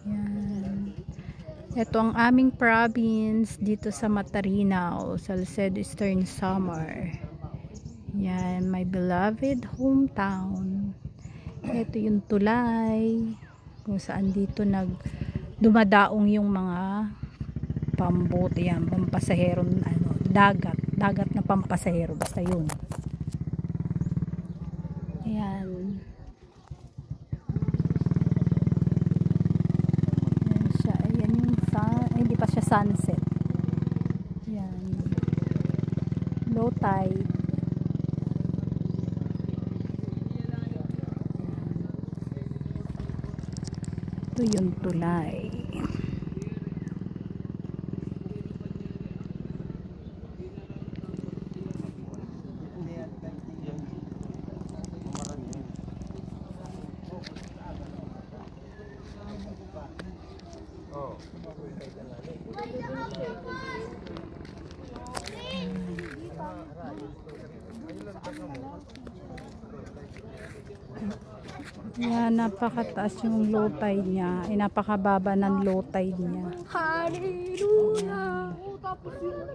Yan. Ito ang aming province dito sa Matarinaw, Salcedo Eastern Samar. Yan, my beloved hometown. Ito yung tulay kung saan dito dumadaong yung mga pambote, yan, pampasahero, dagat na pampasahero, basta yun. Ayan. Ayan siya, ayan yung hindi pa siya sunset. Ayan. Low tide. Ito yung tulay. Yan, napakataas yung low tide niya. Ay, napakababa ng low tide niya. Hallelujah! Tapos yun,